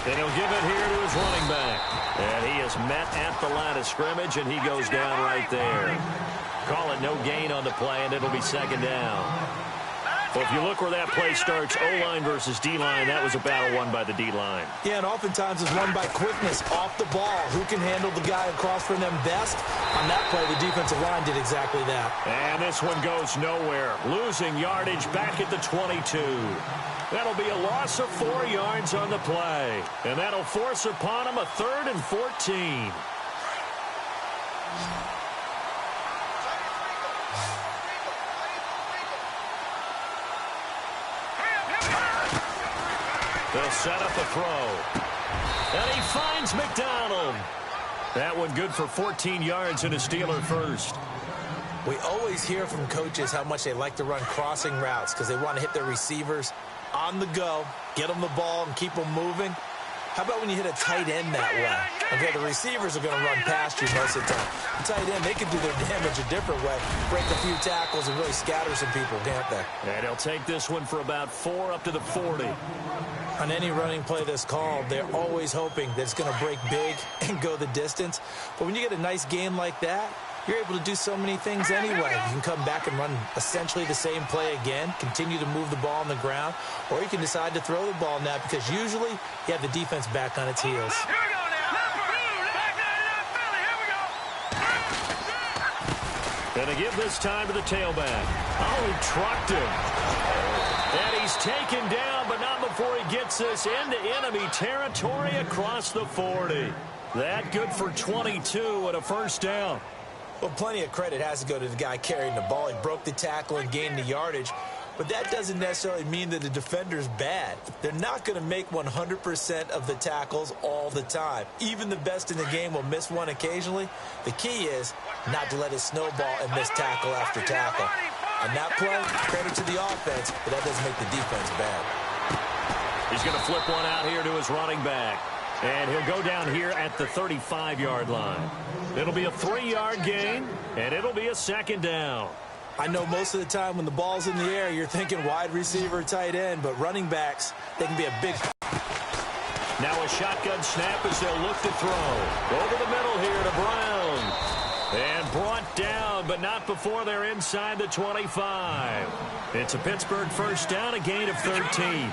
And he'll give it here to his running back. And he is met at the line of scrimmage, and he goes down right there. Call it no gain on the play, and it'll be second down. Well, if you look where that play starts, O-line versus D-line, that was a battle won by the D-line. Yeah, and oftentimes it's won by quickness off the ball. Who can handle the guy across from them best? On that play, the defensive line did exactly that. And this one goes nowhere. Losing yardage back at the 22. That'll be a loss of 4 yards on the play. And that'll force upon him a 3rd and 14. They'll set up a throw. And he finds McDonald. That one good for 14 yards and a Steeler first. We always hear from coaches how much they like to run crossing routes because they want to hit their receivers on the go, get them the ball, and keep them moving. How about when you hit a tight end that way? Okay, the receivers are going to run past you most of the time. The tight end, they can do their damage a different way. Break a few tackles and really scatter some people, can't they? And he'll take this one for about 4 up to the 40. On any running play that's called, they're always hoping that it's going to break big and go the distance. But when you get a nice game like that, you're able to do so many things anyway. You can come back and run essentially the same play again, continue to move the ball on the ground, or you can decide to throw the ball now because usually you have the defense back on its heels. Here we go now. Gonna give this time to the tailback. Oh, he trucked him. And he's taken down, but not before he gets this into enemy territory across the 40. That good for 22 and a first down. Well, plenty of credit has to go to the guy carrying the ball. He broke the tackle and gained the yardage. But that doesn't necessarily mean that the defender's bad. They're not going to make 100% of the tackles all the time. Even the best in the game will miss one occasionally. The key is not to let it snowball and miss tackle after tackle. On that play, credit to the offense, but that doesn't make the defense bad. He's going to flip one out here to his running back. And he'll go down here at the 35-yard line. It'll be a 3-yard gain, and it'll be a second down. I know most of the time when the ball's in the air, you're thinking wide receiver, tight end, but running backs, they can be a big... Now a shotgun snap as they'll look to throw. Over the middle here to Brown. And brought down, but not before they're inside the 25. It's a Pittsburgh first down, a gain of 13.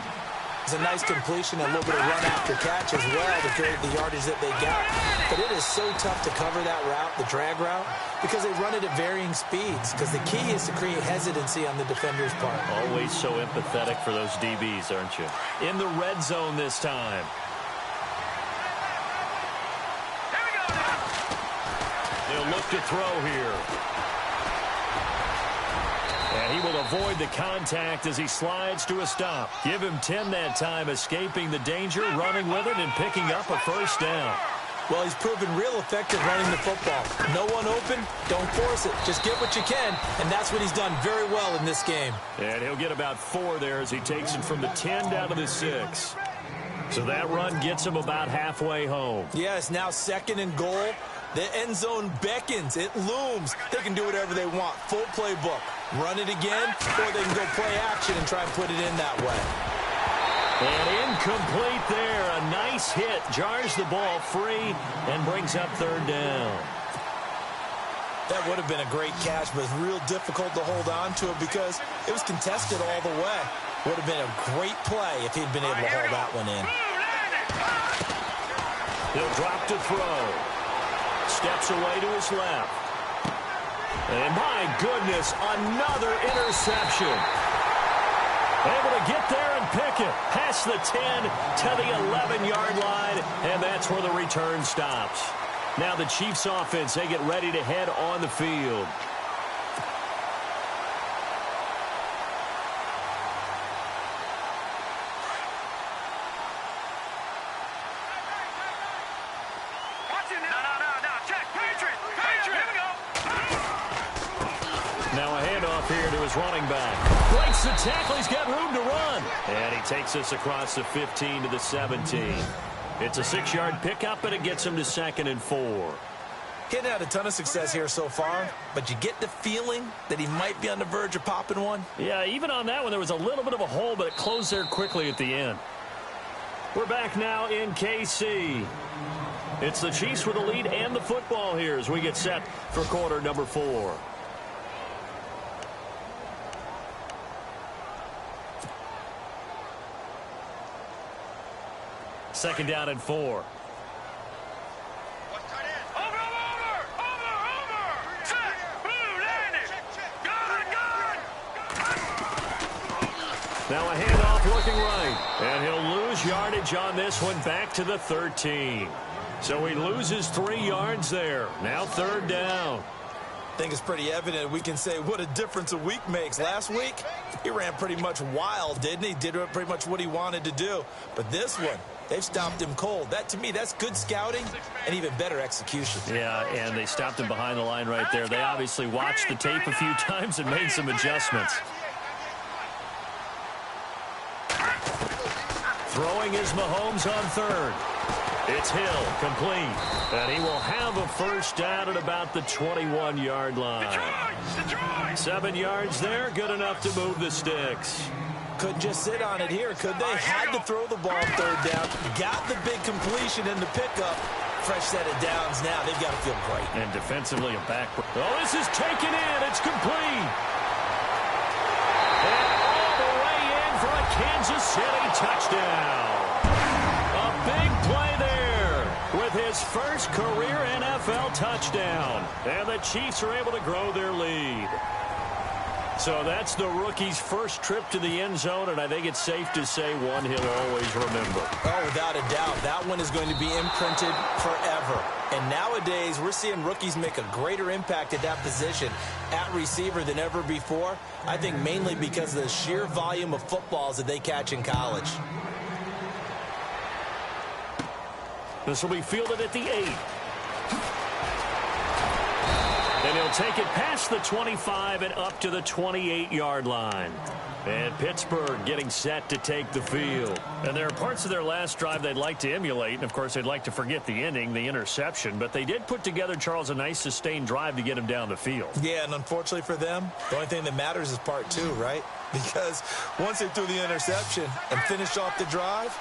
It's a nice completion, a little bit of run after catch as well to create the yardage that they got. But it is so tough to cover that route, the drag route, because they run it at varying speeds. Because the key is to create hesitancy on the defender's part. Always so empathetic for those DBs, aren't you? In the red zone this time. They'll look to throw here. And he will avoid the contact as he slides to a stop. Give him 10 that time, escaping the danger, running with it, and picking up a first down. Well, he's proven real effective running the football. No one open, don't force it. Just get what you can, and that's what he's done very well in this game. And he'll get about 4 there as he takes it from the 10 down to the 6. So that run gets him about halfway home. Yeah, it's now 2nd and goal. The end zone beckons. It looms. They can do whatever they want. Full playbook. Run it again, or they can go play action and try and put it in that way. And incomplete there. A nice hit. Jars the ball free and brings up 3rd down. That would have been a great catch, but it's real difficult to hold on to it because it was contested all the way. Would have been a great play if he'd been able to haul that one in. He'll drop to throw. Steps away to his left. And my goodness, another interception. Able to get there and pick it. Past the 10 to the 11-yard line, and that's where the return stops. Now the Chiefs offense, they get ready to head on the field. Now a handoff here to his running back. Breaks the tackle. He's got room to run. And he takes us across the 15 to the 17. It's a 6-yard pickup, and it gets him to 2nd and 4. He hadn't had a ton of success here so far, but you get the feeling that he might be on the verge of popping one. Yeah, even on that one, there was a little bit of a hole, but it closed there quickly at the end. We're back now in KC. It's the Chiefs with the lead and the football here as we get set for quarter number 4. Second down and 4. Now a handoff looking right. And he'll lose yardage on this one back to the 13. So he loses 3 yards there. Now 3rd down. I think it's pretty evident we can say what a difference a week makes. Last week, he ran pretty much wild, didn't he? Did pretty much what he wanted to do. But this one, they've stopped him cold. That, to me, that's good scouting and even better execution. Yeah, and they stopped him behind the line right there. They obviously watched the tape a few times and made some adjustments. Throwing is Mahomes on 3rd. It's Hill, complete. And he will have a first down at about the 21-yard line. 7 yards there, good enough to move the sticks. Couldn't just sit on it here, could they? Had to throw the ball 3rd down. Got the big completion in the pickup. Fresh set of downs now. They've got to feel great. And defensively, a back. Oh, this is taken in. It's complete. And all the way in for a Kansas City touchdown. A big play there with his first career NFL touchdown. And the Chiefs are able to grow their lead. So that's the rookie's first trip to the end zone, and I think it's safe to say one he'll always remember. Oh, without a doubt. That one is going to be imprinted forever. And nowadays, we're seeing rookies make a greater impact at that position at receiver than ever before. I think mainly because of the sheer volume of footballs that they catch in college. This will be fielded at the 8. And he'll take it past the 25 and up to the 28-yard line. And Pittsburgh getting set to take the field. And there are parts of their last drive they'd like to emulate. And, of course, they'd like to forget the ending, the interception. But they did put together, Charles, a nice sustained drive to get him down the field. Yeah, and unfortunately for them, the only thing that matters is part 2, right? Because once they threw the interception and finished off the drive,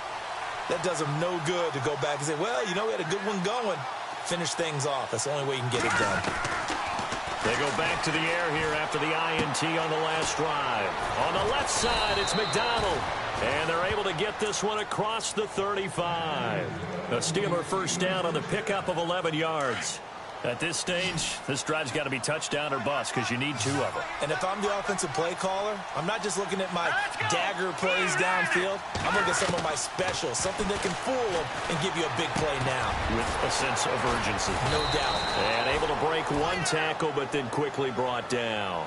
that does them no good to go back and say, well, you know, we had a good one going. Finish things off. That's the only way you can get it done. They go back to the air here after the INT on the last drive. On the left side, it's McDonald. And they're able to get this one across the 35. A Steeler first down on the pickup of 11 yards. At this stage, this drive's got to be touchdown or bust because you need 2 of them. And if I'm the offensive play caller, I'm not just looking at my dagger plays downfield. I'm looking at some of my specials, something that can fool them and give you a big play now. With a sense of urgency. No doubt. And able to break 1 tackle, but then quickly brought down.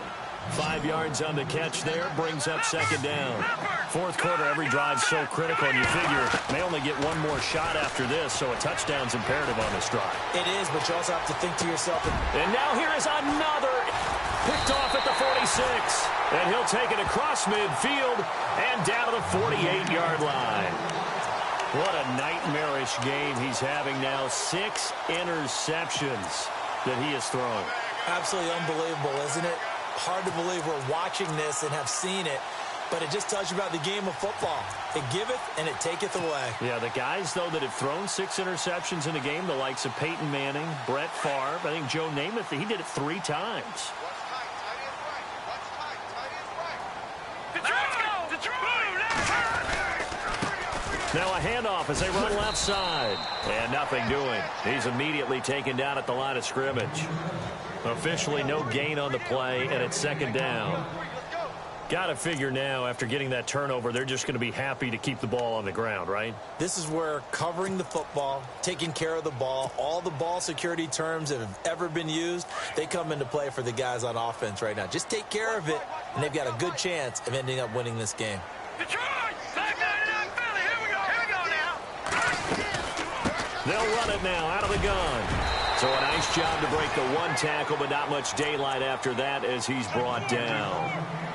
5 yards on the catch there, brings up second down. Fourth quarter, every drive's so critical, and you figure may only get one more shot after this, so a touchdown's imperative on this drive. It is, but you also have to think to yourself. And now here is another picked off at the 46. And he'll take it across midfield and down to the 48-yard line. What a nightmarish game he's having now. 6 interceptions that he has thrown. Absolutely unbelievable, isn't it? Hard to believe we're watching this and have seen it, but it just tells you about the game of football. It giveth and it taketh away. Yeah, the guys, though, that have thrown 6 interceptions in a game, the likes of Peyton Manning, Brett Favre, I think Joe Namath, he did it 3 times. Now a handoff as they run left side. And nothing doing. He's immediately taken down at the line of scrimmage. Officially no gain on the play, and it's second down. Got to figure now, after getting that turnover, they're just going to be happy to keep the ball on the ground, right? This is where covering the football, taking care of the ball, all the ball security terms that have ever been used, they come into play for the guys on offense right now. Just take care of it, and they've got a good chance of ending up winning this game. They'll run it now out of the gun. So a nice job to break the 1 tackle, but not much daylight after that as he's brought down.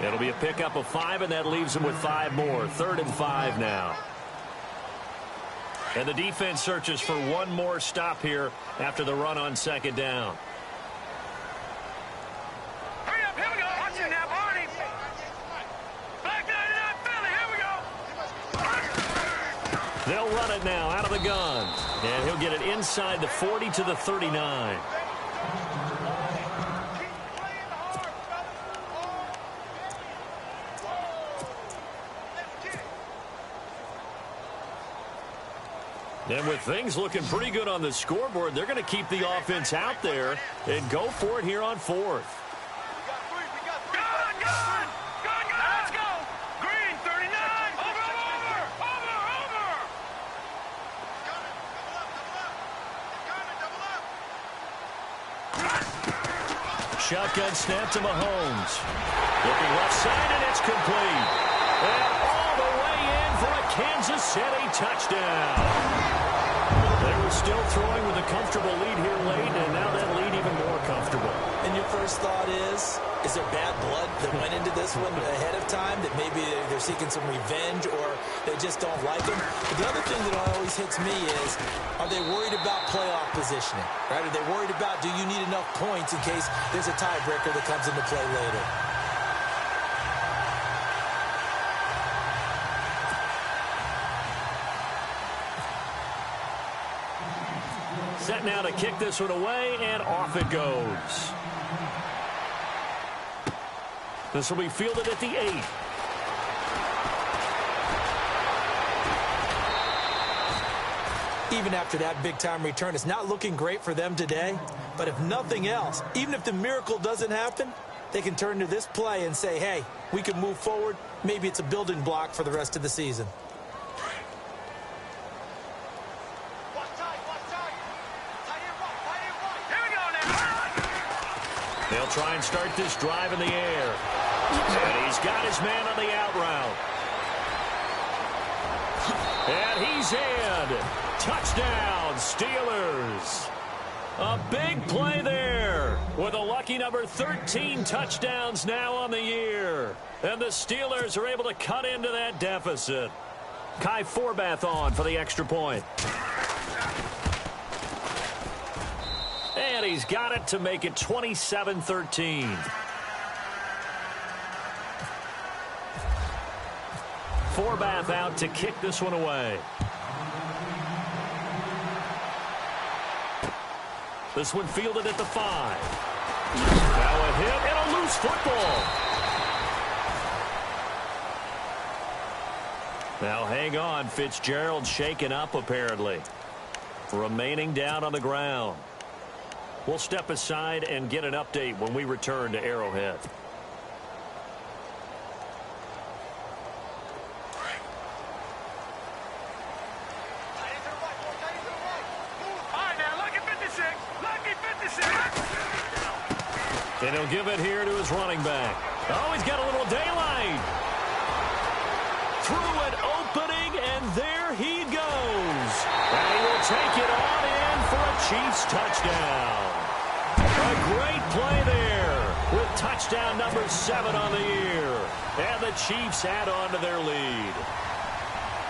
It'll be a pickup of 5, and that leaves him with 5 more. 3rd and 5 now. And the defense searches for one more stop here after the run on second down. Hurry up, here we go. Watch it now, Barney. Black 99 Philly, here we go. They'll run it now out of the gun. And he'll get it inside the 40 to the 39. And with things looking pretty good on the scoreboard, they're going to keep the offense out there and go for it here on 4th. Let's go. Green, 39. Over. Shotgun snap to Mahomes. Looking left side, and it's complete. And all the way in for a Kansas City touchdown. They were still throwing with a comfortable lead here late, and now that lead even more comfortable. And your first thought is there bad blood that went into this one ahead of time, that maybe they're seeking some revenge or they just don't like him? But the other thing that always hits me is, are they worried about playoff positioning? Right? Are they worried about, do you need enough points in case there's a tiebreaker that comes into play later? Set now to kick this one away, and off it goes. This will be fielded at the 8. Even after that big-time return, it's not looking great for them today. But if nothing else, even if the miracle doesn't happen, they can turn to this play and say, hey, we can move forward. Maybe it's a building block for the rest of the season. They'll try and start this drive in the air. And he's got his man on the out route. And he's in. Touchdown, Steelers. A big play there with a lucky number 13 touchdowns now on the year. And the Steelers are able to cut into that deficit. Kai Forbath on for the extra point. And he's got it to make it 27-13. Forbath out to kick this one away. This one fielded at the 5. Now a hit and a loose football. Now hang on. Fitzgerald shaken up apparently. Remaining down on the ground. We'll step aside and get an update when we return to Arrowhead. And he'll give it here to his running back. Oh, he's got a little daylight. Through an opening, and there he goes. And he will take it on in for a Chiefs touchdown. A great play there with touchdown number 7 on the year. And the Chiefs add on to their lead.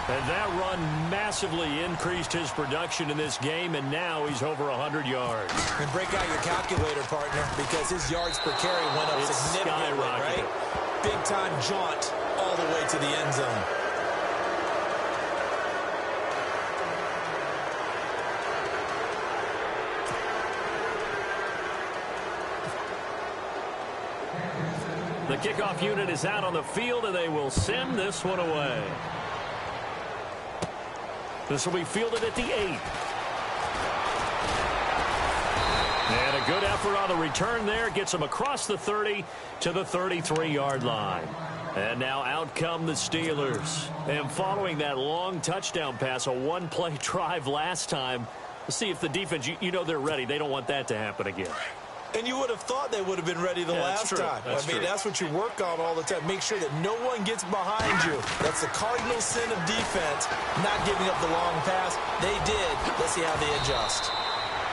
And that run massively increased his production in this game, and now he's over 100 yards. And break out your calculator, partner, because his yards per carry went up significantly, right? Big-time jaunt all the way to the end zone. The kickoff unit is out on the field, and they will send this one away. This will be fielded at the 8. And a good effort on the return there. Gets him across the 30 to the 33-yard line. And now out come the Steelers. And following that long touchdown pass, a one-play drive last time, let's see if the defense, you know they're ready. They don't want that to happen again. And you would have thought they would have been ready the last time. That's what you work on all the time. Make sure that no one gets behind you. That's the cardinal sin of defense, not giving up the long pass. They did. Let's see how they adjust.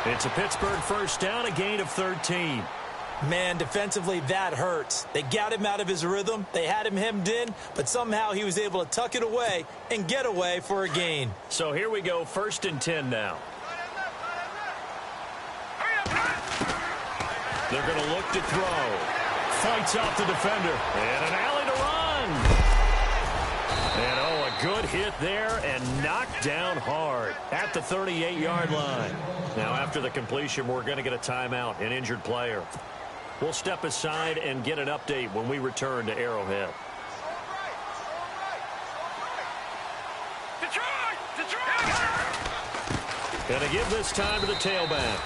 It's a Pittsburgh first down, a gain of 13. Man, defensively, that hurts. They got him out of his rhythm. They had him hemmed in, but somehow he was able to tuck it away and get away for a gain. So here we go, 1st and 10 now. They're going to look to throw. Fights off the defender. And an alley to run. And, oh, a good hit there and knocked down hard at the 38-yard line. Now, after the completion, we're going to get a timeout, an injured player. We'll step aside and get an update when we return to Arrowhead. Going to give this time to the tailback.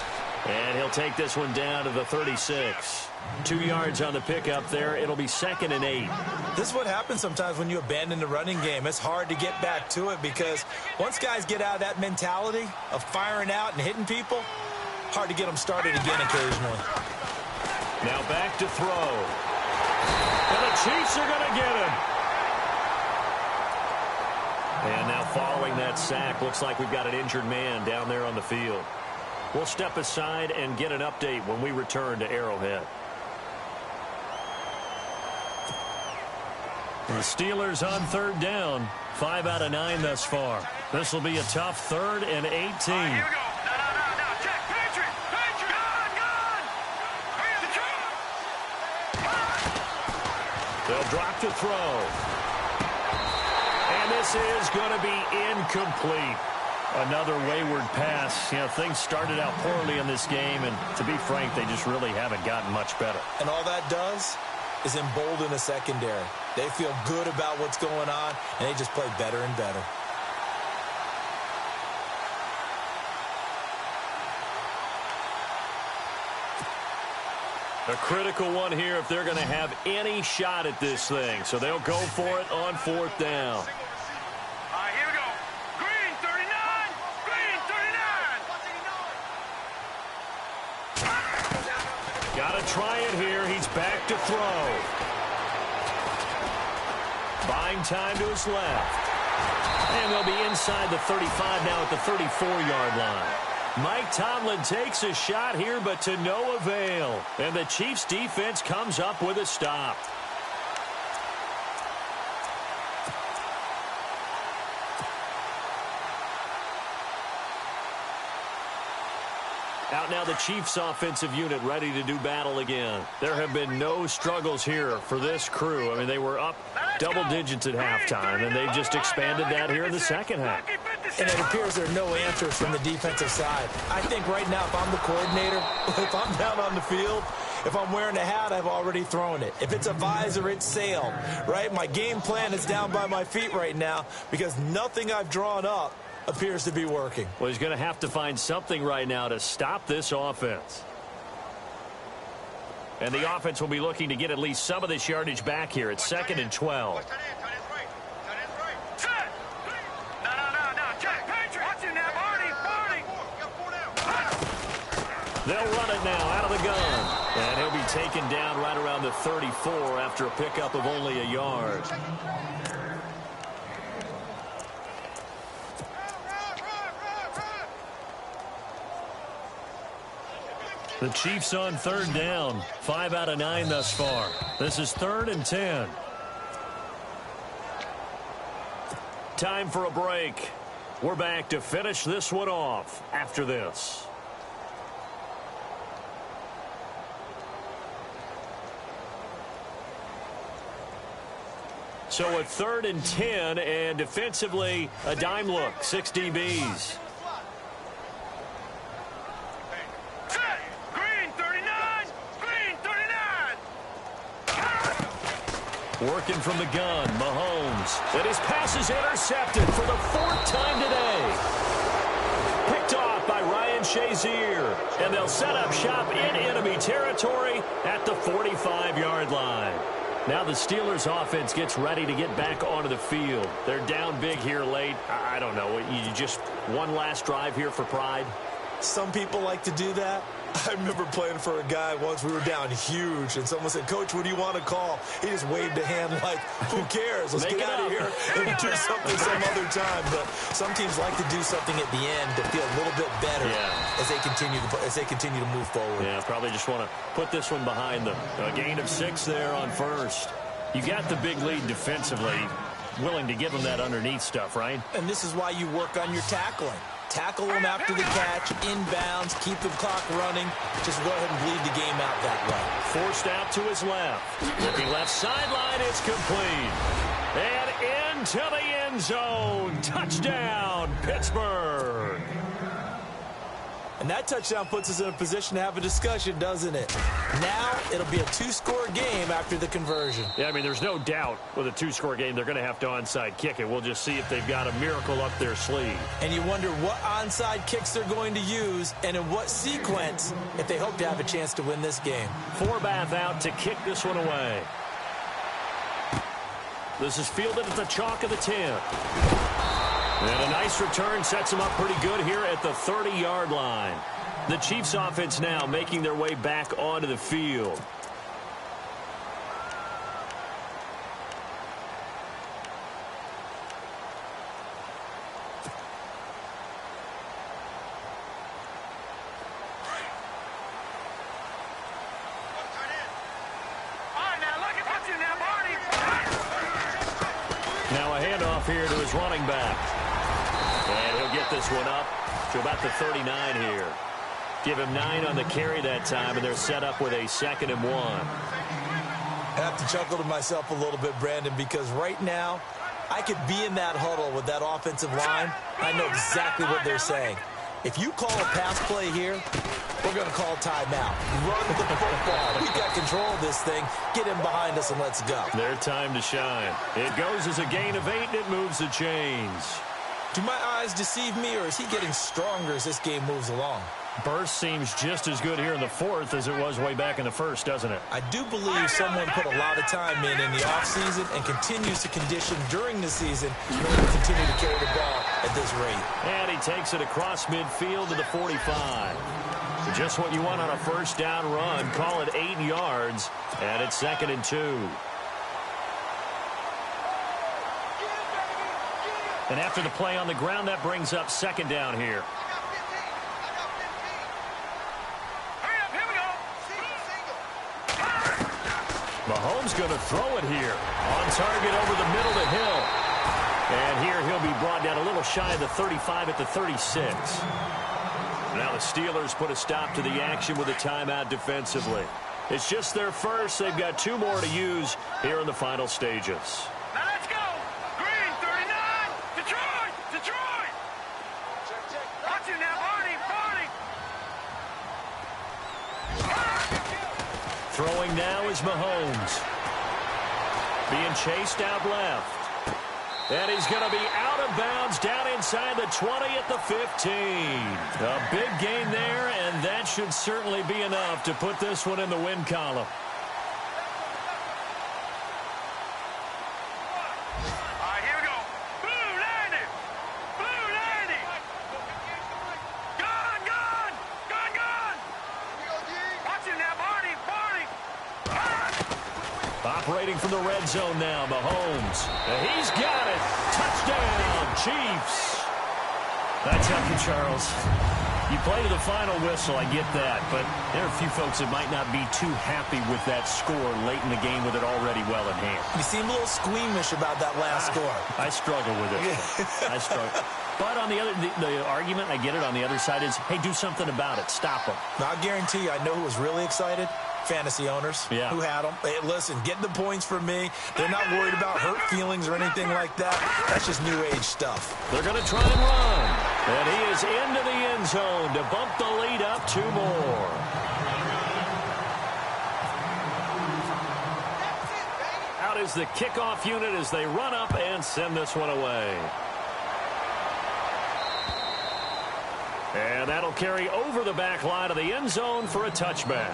And he'll take this one down to the 36. 2 yards on the pickup there. It'll be 2nd and 8. This is what happens sometimes when you abandon the running game. It's hard to get back to it because once guys get out of that mentality of firing out and hitting people, hard to get them started again occasionally. Now back to throw. And the Chiefs are going to get him. And now following that sack, looks like we've got an injured man down there on the field. We'll step aside and get an update when we return to Arrowhead. The Steelers on 3rd down. 5 out of 9 thus far. This will be a tough 3rd and 18. Here we go. No. Check. Patriot. Gun. They'll drop to throw. And this is going to be incomplete. Another wayward pass. You know, things started out poorly in this game, and to be frank, they just really haven't gotten much better. And all that does is embolden a secondary. They feel good about what's going on, and they just play better and better. A critical one here if they're going to have any shot at this thing. So they'll go for it on 4th down. Here we go. Green 39. Green 39. Got to try it here. He's back to throw. Buying time to his left. And they'll be inside the 35 now at the 34-yard line. Mike Tomlin takes a shot here, but to no avail. And the Chiefs' defense comes up with a stop. Out now the Chiefs' offensive unit ready to do battle again. There have been no struggles here for this crew. I mean, they were up double digits at halftime, and they've just expanded that here in the second half. And it appears there are no answers from the defensive side. I think right now, if I'm the coordinator, if I'm down on the field, if I'm wearing a hat, I've already thrown it. If it's a visor, it's sailed, right? My game plan is down by my feet right now because nothing I've drawn up appears to be working. Well, he's going to have to find something right now to stop this offense. And the offense will be looking to get at least some of this yardage back here. It's 2nd and 12. They'll run it now out of the gun. And he'll be taken down right around the 34 after a pickup of only a yard. The Chiefs on 3rd down. 5 out of 9 thus far. This is 3rd and 10. Time for a break. We're back to finish this one off after this. So a 3rd and 10, and defensively a dime look. 6 DBs. Working from the gun, Mahomes. And his pass is intercepted for the 4th time today. Picked off by Ryan Shazier. And they'll set up shop in enemy territory at the 45-yard line. Now the Steelers offense gets ready to get back onto the field. They're down big here late. I don't know. You just one last drive here for pride? Some people like to do that. I remember playing for a guy once. We were down huge, and someone said, "Coach, what do you want to call?" He just waved a hand like, "Who cares? Let's get out of here and do something some other time." But some teams like to do something at the end to feel a little bit better as they continue to move forward. Yeah, probably just want to put this one behind them. A gain of 6 there on 1st. You got the big lead defensively, willing to give them that underneath stuff, right? And this is why you work on your tackling. Tackle them after the catch, inbounds, keep the clock running. Just go ahead and bleed the game out that way. Forced out to his left. Looking left sideline, it's complete. And into the end zone. Touchdown, Pittsburgh. And that touchdown puts us in a position to have a discussion, doesn't it? Now it'll be a 2-score game after the conversion. Yeah, I mean, there's no doubt with a 2-score game they're going to have to onside kick it. We'll just see if they've got a miracle up their sleeve. And you wonder what onside kicks they're going to use and in what sequence if they hope to have a chance to win this game. Forbath out to kick this one away. This is fielded at the chalk of the 10. And a nice return sets them up pretty good here at the 30-yard line. The Chiefs offense now making their way back onto the field. Now a handoff here to his running back. And he'll get this one up to about the 39 here. Give him 9 on the carry that time, and they're set up with a 2nd and 1. I have to chuckle to myself a little bit, Brandon, because right now I could be in that huddle with that offensive line. I know exactly what they're saying. If you call a pass play here, we're going to call timeout. Run the football. We got control of this thing. Get him behind us and let's go. Their time to shine. It goes as a gain of 8, and it moves the chains. Do my eyes deceive me, or is he getting stronger as this game moves along? Burst seems just as good here in the 4th as it was way back in the 1st, doesn't it? I do believe someone put a lot of time in the offseason and continues to condition during the season in order to continue to carry the ball at this rate. And he takes it across midfield to the 45. Just what you want on a 1st down run. Call it 8 yards, and it's 2nd and 2. And after the play on the ground, that brings up 2nd down here. Mahomes going to throw it here. On target over the middle to Hill. And here he'll be brought down a little shy of the 35 at the 36. Now the Steelers put a stop to the action with a timeout defensively. It's just their first. They've got 2 more to use here in the final stages. Now let's go. Green, 39. Detroit. Got you now, Barney. Throwing now is Mahomes. Being chased out left. And he's going to be out of bounds down inside the 20 at the 15. A big gain there, and that should certainly be enough to put this one in the win column. Here we go. Blue landing. Gone. Operating from the red zone now, Mahomes. He's got it. Touchdown, Chiefs. I tell you, Charles, you play to the final whistle, I get that, but there are a few folks that might not be too happy with that score late in the game with it already well in hand. You seem a little squeamish about that last score. I struggle with it. I struggle. But on the other, the argument, I get it, on the other side is, hey, do something about it. Stop them. Now, I guarantee you, I know who was really excited. Fantasy owners who had them. Hey, listen, get the points for me. They're not worried about hurt feelings or anything like that. That's just new age stuff. They're going to try and run. And he is into the end zone to bump the lead up 2 more. Out is the kickoff unit as they run up and send this one away. And that'll carry over the back line of the end zone for a touchback.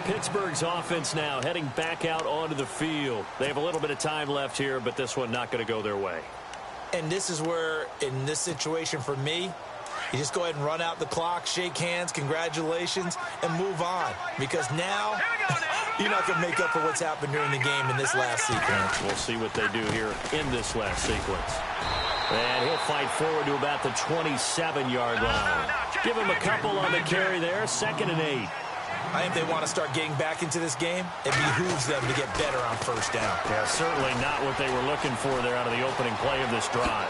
Pittsburgh's offense now heading back out onto the field. They have a little bit of time left here, but this one not going to go their way. And this is where, in this situation for me, you just go ahead and run out the clock, shake hands, congratulations, and move on. Because now, you're not going to make up for what's happened during the game in this last sequence. We'll see what they do here in this last sequence. And he'll fight forward to about the 27-yard line. Give him a couple on the carry there, 2nd and 8. I think they want to start getting back into this game. It behooves them to get better on first down. Yeah, certainly not what they were looking for there out of the opening play of this drive.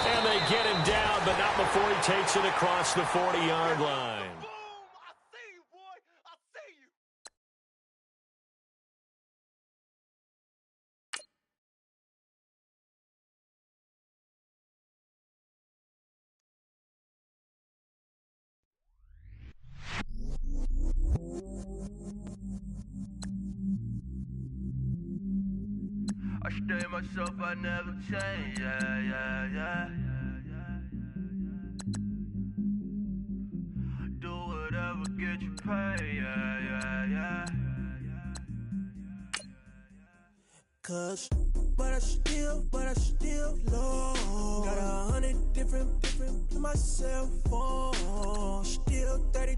And they get him down, but not before he takes it across the 40-yard line. I stay myself, I never change, yeah. Do whatever, get you paid, yeah. Cause, but I still low. Got 100 different to my cell phone. Still 30